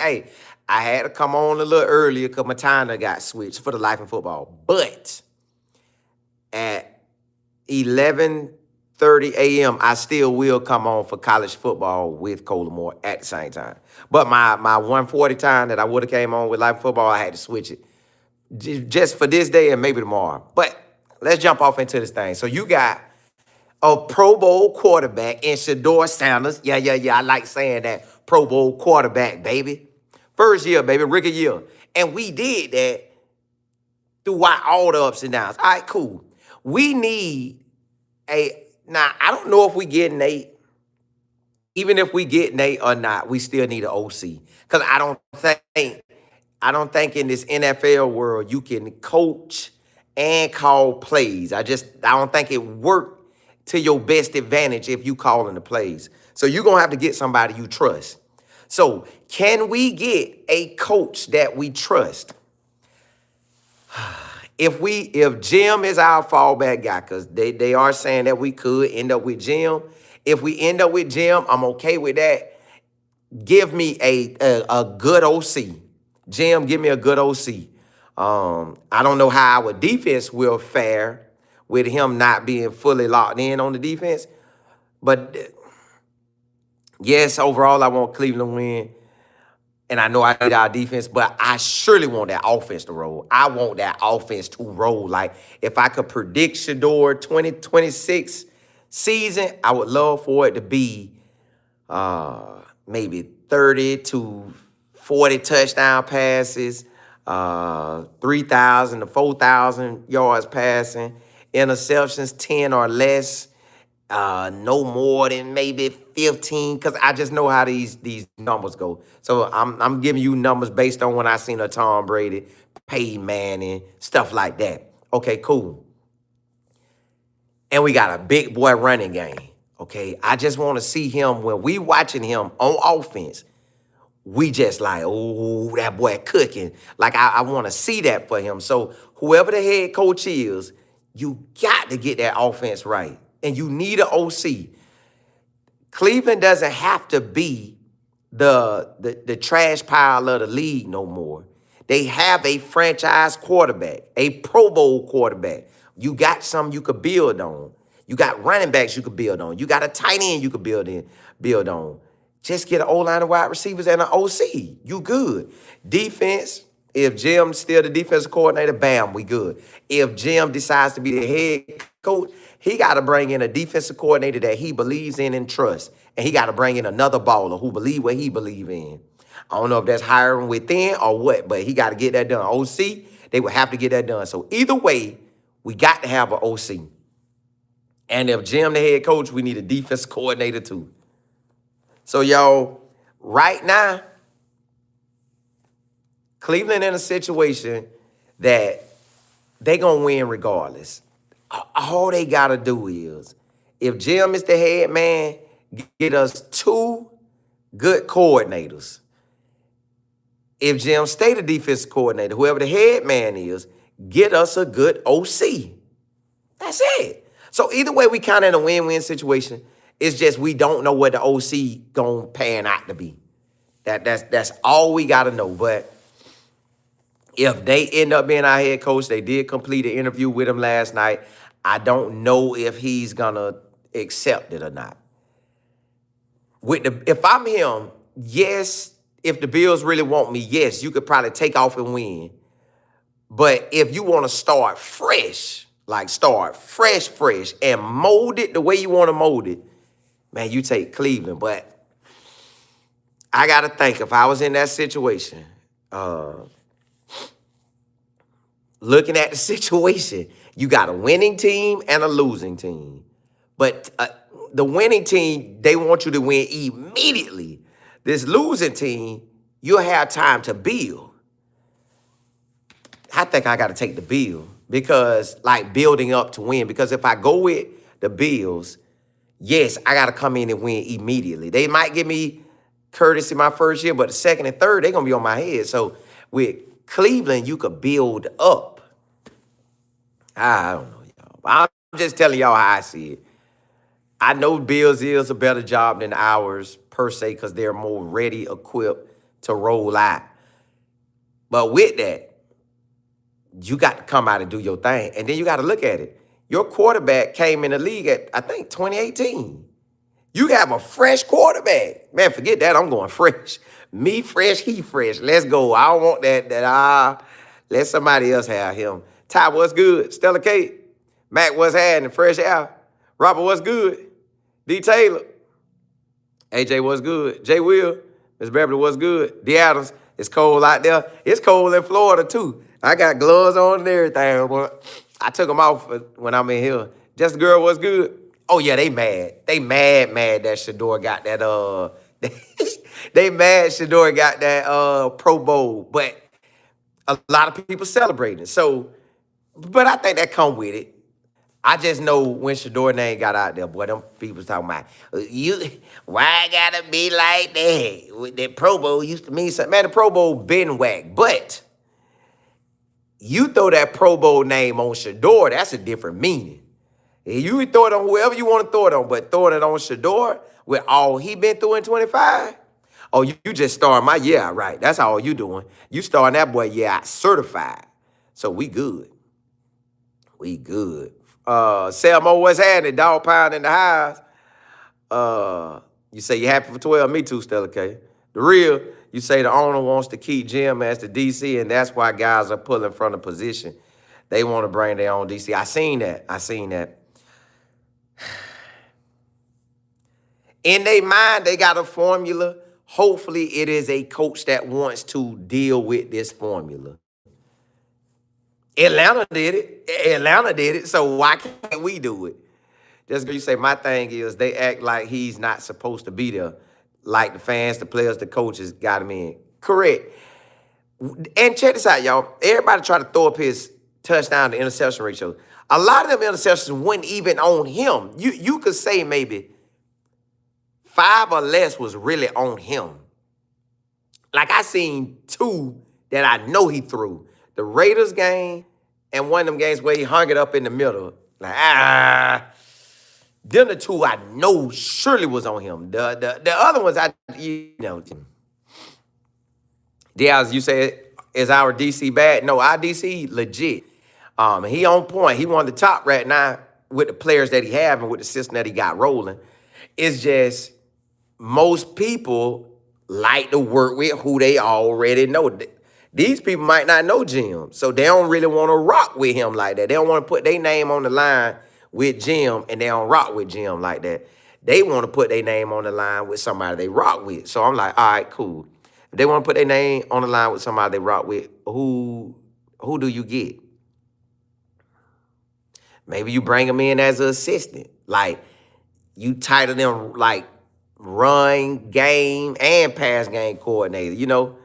Hey, I had to come on a little earlier because my timer got switched for the life of football. But at 11:30 a.m., I still will come on for college football with Moore at the same time. But my 1:40 time that I would have came on with live football, I had to switch it just for this day and maybe tomorrow. But let's jump off into this thing. So you got a Pro Bowl quarterback in Shedeur Sanders. Yeah, yeah, yeah. I like saying that. Pro Bowl quarterback, baby. First year, baby, rookie year. And we did that throughout all the ups and downs. All right, cool. We need now, I don't know if we get Nate. Even if we get Nate or not, we still need an OC. Because I don't think in this NFL world you can coach and call plays. I don't think it worked to your best advantage if you calling the plays. So you're gonna have to get somebody you trust. So can we get a coach that we trust? If Jim is our fallback guy, because they are saying that we could end up with Jim. If we end up with Jim, I'm okay with that. Give me a good OC. Jim, give me a good OC. I don't know how our defense will fare with him not being fully locked in on the defense. But yes, overall, I want Cleveland to win. And I know I need our defense, but I surely want that offense to roll. I want that offense to roll. Like, if I could predict Shedeur 2026 season, I would love for it to be maybe 30 to 40 touchdown passes, 3,000 to 4,000 yards passing, interceptions 10 or less, no more than maybe 15, because I just know how these numbers go. So I'm giving you numbers based on when I seen a Tom Brady, Peyton Manning, stuff like that. Okay, cool. And we got a big boy running game. Okay, I just want to see him when we watching him on offense. We just like, oh, that boy cooking. Like, I want to see that for him. So whoever the head coach is, you got to get that offense right. And you need an OC. Cleveland doesn't have to be the trash pile of the league no more. They have a franchise quarterback, a Pro Bowl quarterback. You got something you could build on. You got running backs you could build on. You got a tight end you could build on. Just get an O-line of wide receivers and an OC. You good. Defense, if Jim's still the defensive coordinator, bam, we good. If Jim decides to be the head coach, he got to bring in a defensive coordinator that he believes in and trusts. And he got to bring in another baller who believe what he believe in. I don't know if that's hiring within or what, but he got to get that done. OC, they would have to get that done. So either way, we got to have an OC. And if Jim the head coach, we need a defense coordinator too. So, y'all, right now, Cleveland in a situation that they going to win regardless. All they got to do is, if Jim is the head man, get us two good coordinators. If Jim stay the defense coordinator, whoever the head man is, get us a good OC. That's it. So either way, we kind of in a win-win situation. It's just we don't know what the OC gonna pan out to be. That's all we gotta know. But if they end up being our head coach, they did complete an interview with him last night. I don't know if he's gonna accept it or not. If I'm him, yes. If the Bills really want me, yes, you could probably take off and win. But if you want to start fresh, like start fresh, and mold it the way you want to mold it, man, you take Cleveland. But I got to think, if I was in that situation, looking at the situation, you got a winning team and a losing team. But the winning team, they want you to win immediately. This losing team, you'll have time to build. I think I got to take the Bills because, like, building up to win. Because if I go with the Bills, yes, I got to come in and win immediately. They might give me courtesy my first year, but the second and third, they're going to be on my head. So with Cleveland, you could build up. I don't know, y'all. I'm just telling y'all how I see it. I know Bills is a better job than ours, per se, because they're more ready, equipped to roll out. But with that, you got to come out and do your thing. And then you got to look at it. Your quarterback came in the league at, I think, 2018. You have a fresh quarterback. Man, forget that. I'm going fresh. Me fresh, he fresh. Let's go. I don't want that. Let somebody else have him. Ty, what's good? Stella Kate. Mac, what's happening? Fresh out. Robert, what's good? D. Taylor. AJ, what's good? J. Will. Miss Beverly, what's good? D. Adams, it's cold out there. It's cold in Florida, too. I got gloves on and everything, but I took them off when I'm in here. Just the girl, what's good? Oh, yeah, they mad. They mad that Shedeur got that, they mad Shedeur got that Pro Bowl, but a lot of people celebrating. So, but I think that come with it. I just know when Shedeur name got out there, boy, them people talking about, why gotta be like that? That Pro Bowl used to mean something. Man, the Pro Bowl been whack, but you throw that Pro Bowl name on Shedeur, that's a different meaning. You throw it on whoever you want to throw it on, but throwing it on Shedeur with all he been through in 25, oh, you just starting my year out right. That's all you doing. You starting that boy year out certified. So we good. We good. Selmo, what's happening? Dog pound in the house. You say you happy for 12? Me too, Stella K. The real, you say the owner wants to keep Jim as the DC, and that's why guys are pulling from the position. They want to bring their own DC. I seen that. In their mind, they got a formula. Hopefully, it is a coach that wants to deal with this formula. Atlanta did it. So why can't we do it? Just because you say, my thing is they act like he's not supposed to be there. Like the fans, the players, the coaches got him in. Correct. And check this out, y'all. Everybody try to throw up his touchdown to interception ratio. A lot of them interceptions weren't even on him. You could say maybe 5 or less was really on him. Like I seen 2 that I know he threw. The Raiders game and one of them games where he hung it up in the middle. Like, them the 2 I know surely was on him. The other ones, Diaz, you said, is our DC bad? No, our DC legit. He on point. He one of the top right now with the players that he have and with the system that he got rolling. It's just most people like to work with who they already know. These people might not know Jim, so they don't really want to rock with him like that. They don't want to put their name on the line with Jim, and they don't rock with Jim like that. They want to put their name on the line with somebody they rock with. So I'm like, all right, cool. If they want to put their name on the line with somebody they rock with, who do you get? Maybe you bring them in as an assistant. Like, you title them, like, run game and pass game coordinator, you know?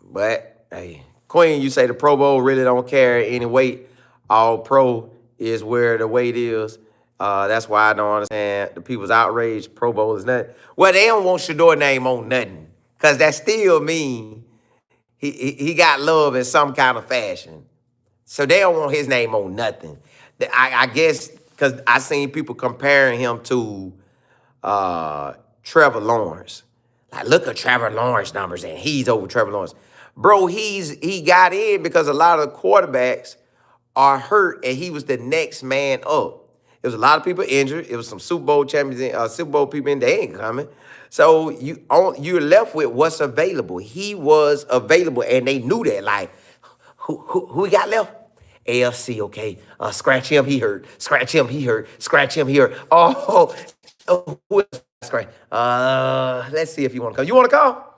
But, hey, Queen, you say the Pro Bowl really don't carry any weight. All pro is where the weight is. That's why I don't understand the people's outrage. Pro Bowl is nothing. Well, they don't want Shedeur name on nothing. Because that still means he got love in some kind of fashion. So they don't want his name on nothing. I guess because I seen people comparing him to Trevor Lawrence. Like, look at Trevor Lawrence numbers, and he's over Trevor Lawrence. Bro, he got in because a lot of the quarterbacks are hurt, and he was the next man up. There was a lot of people injured. It was some Super Bowl champions, Super Bowl people, and they ain't coming. So you're left with what's available. He was available, and they knew that. Like, who we got left? AFC, okay. Scratch him, he hurt. Scratch him, he hurt. Scratch him, he hurt. Oh, who is scratch? Let's see if you want to call. You want to call?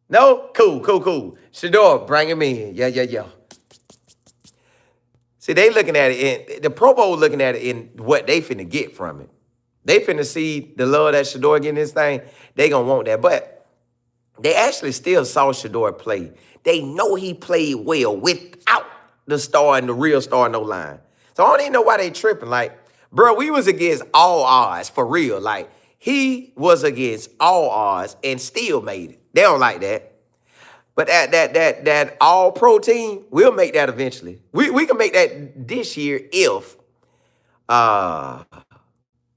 No? Cool. Shador, bring him in. Yeah. See, they looking at it, in the Pro Bowl looking at it in what they finna get from it. They finna see the love that Shedeur getting this thing. They gonna want that. But they actually still saw Shedeur play. They know he played well without the star and the real star no line. So I don't even know why they tripping. Like, bro, we was against all odds for real. Like, he was against all odds and still made it. They don't like that. But that all-pro team, we'll make that eventually. We can make that this year if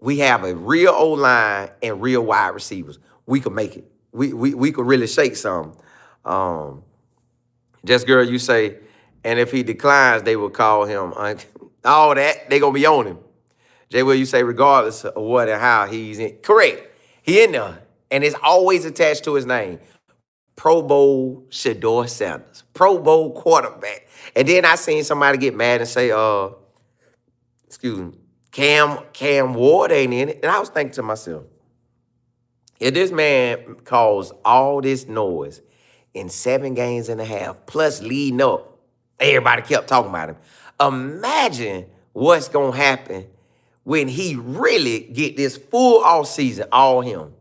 we have a real O-line and real wide receivers. We can make it. we could really shake some. Um, just girl, you say, and if he declines, they will call him. All that they gonna be on him. Jay, will you say regardless of what and how he's in? Correct. He in there, and it's always attached to his name. Pro Bowl Shedeur Sanders, Pro Bowl quarterback. And then I seen somebody get mad and say, excuse me, Cam Ward ain't in it. And I was thinking to myself, if this man caused all this noise in 7 games and a half, plus leading up, everybody kept talking about him. Imagine what's gonna happen when he really get this full off season, all him.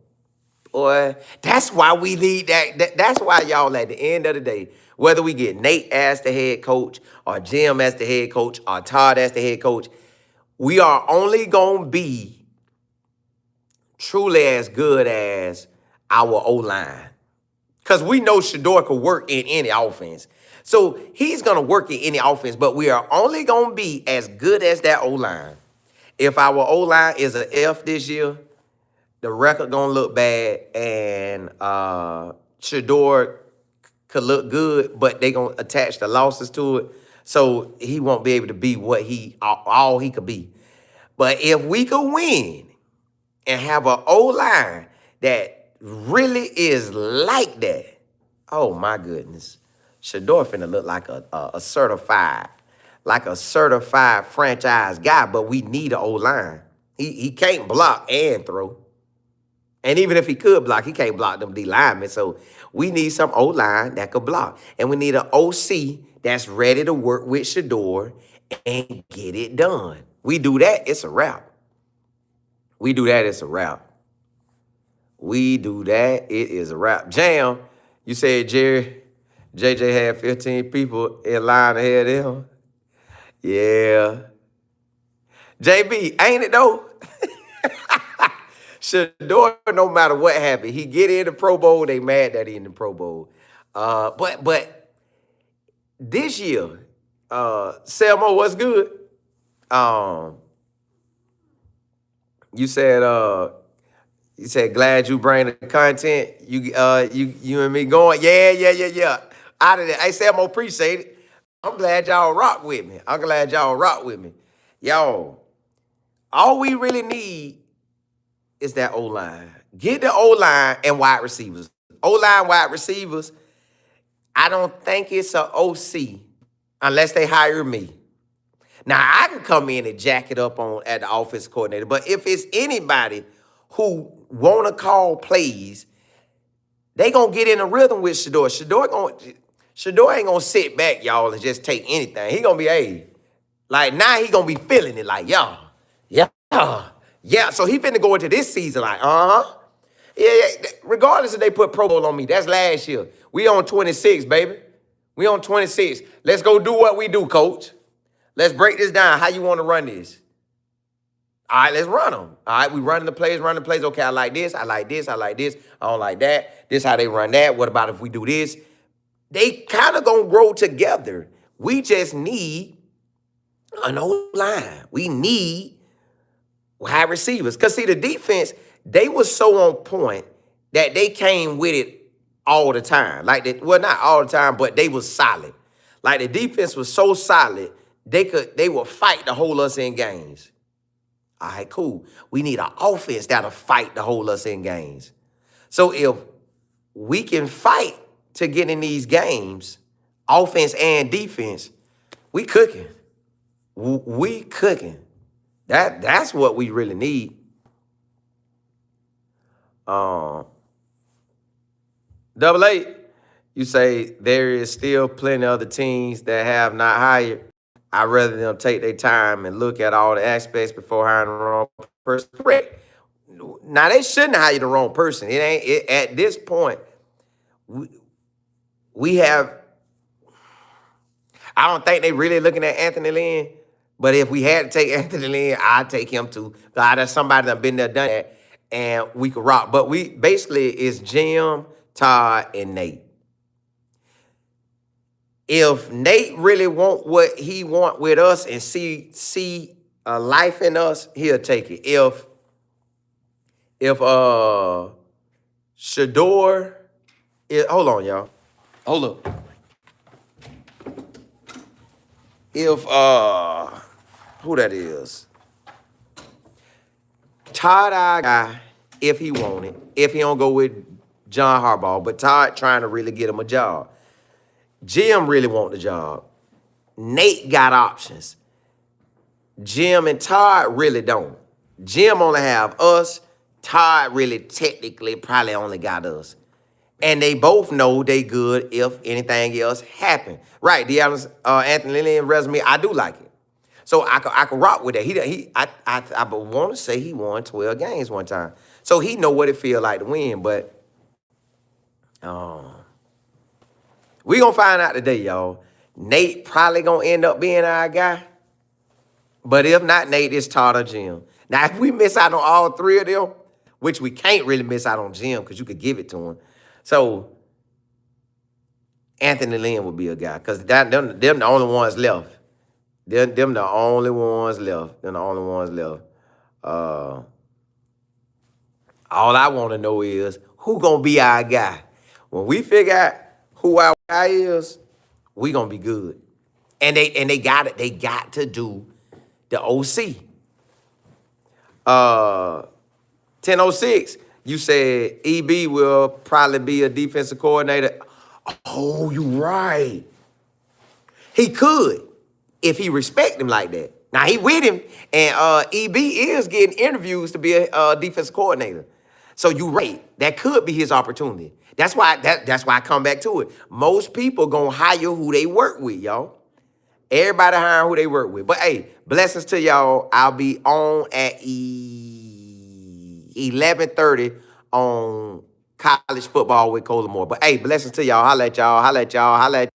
Boy, that's why we need that's why y'all at the end of the day, whether we get Nate as the head coach or Jim as the head coach or Todd as the head coach, we are only gonna be truly as good as our O-line. Because we know Shedeur could work in any offense. So he's going to work in any offense, but we are only going to be as good as that O-line. If our O-line is an F this year, the record going to look bad, and Shedeur could look good, but they going to attach the losses to it, so he won't be able to be what all he could be. But if we could win and have an O-line that really is like that, oh my goodness, Shedeur finna look like a certified franchise guy, but we need an O-line. He can't block and throw. And even if he could block, he can't block them D linemen. So we need some O-line that could block. And we need an OC that's ready to work with Shedeur and get it done. We do that, it's a wrap. We do that, it's a wrap. We do that, it is a wrap. Jam, you said JJ had 15 people in line ahead of him. Yeah. JB, ain't it though? Shedeur, no matter what happened, he get in the Pro Bowl, they mad that he in the Pro Bowl. But this year, Selma, what's good? You said glad you bring the content. You and me going. Yeah. Out of there. Hey, Selma, appreciate it. I'm glad y'all rock with me. Y'all, all we really need is that O-line. Get the O-line and wide receivers. O-line, wide receivers, I don't think it's an OC unless they hire me. Now, I can come in and jack it up at the offense coordinator, but if it's anybody who want to call plays, they going to get in a rhythm with Shedeur. Shedeur ain't going to sit back, y'all, and just take anything. He going to be, hey, like now he going to be feeling it like, yeah. So he finna go into this season like, Yeah. Regardless if they put Pro Bowl on me, that's last year. We on 26, baby. We on 26. Let's go do what we do, coach. Let's break this down. How you want to run this? All right, let's run them. All right, we running the plays. Okay, I like this. I don't like that. This how they run that. What about if we do this? They kind of going to grow together. We just need an O-line. We need wide receivers. Because, see, the defense, they was so on point that they came with it all the time. Well, not all the time, but they was solid. Like, the defense was so solid, they would fight to hold us in games. All right, cool. We need an offense that'll fight to hold us in games. So if we can fight to get in these games, offense and defense, we cooking. We cooking. That's what we really need. Double A, you say there is still plenty of other teams that have not hired. I'd rather them take their time and look at all the aspects before hiring the wrong person. Correct. Now, they shouldn't hire the wrong person. At this point, we have, I don't think they really looking at Anthony Lynn, but if we had to take Anthony Lynn, I'd take him too. That's somebody that been there, done that, and we could rock. But we basically is Jim, Todd, and Nate. If Nate really want what he want with us and see a life in us, he'll take it. If Shedeur, hold on, y'all. Hold up. If who that is? Todd, our guy, if he want it, if he don't go with John Harbaugh, but Todd trying to really get him a job. Jim really want the job. Nate got options. Jim and Todd really don't. Jim only have us. Todd really technically probably only got us. And they both know they good if anything else happen. Right, the Anthony Lynn resume, I do like it. So I could rock with that. I want to say he won 12 games one time. So he know what it feel like to win, but we gonna find out today, y'all. Nate probably gonna end up being our guy. But if not Nate, it's Todd or Jim. Now, if we miss out on all three of them, which we can't really miss out on Jim because you could give it to him. So Anthony Lynn would be a guy because them the only ones left. Them the only ones left. Them the only ones left. All I want to know is who gonna be our guy. When we figure out who our guy is, we gonna be good. And they got it. They got to do the OC. 10:06. You said EB will probably be a defensive coordinator. Oh, you right. He could if he respect him like that. Now he with him, and EB is getting interviews to be a defensive coordinator. So you right. That could be his opportunity. That's why I come back to it. Most people gonna hire who they work with, y'all. Everybody hiring who they work with. But hey, blessings to y'all. I'll be on at 11:30 on college football with Cola Moore. But hey, blessings to y'all. Holla at y'all. Holla at y'all. Holla at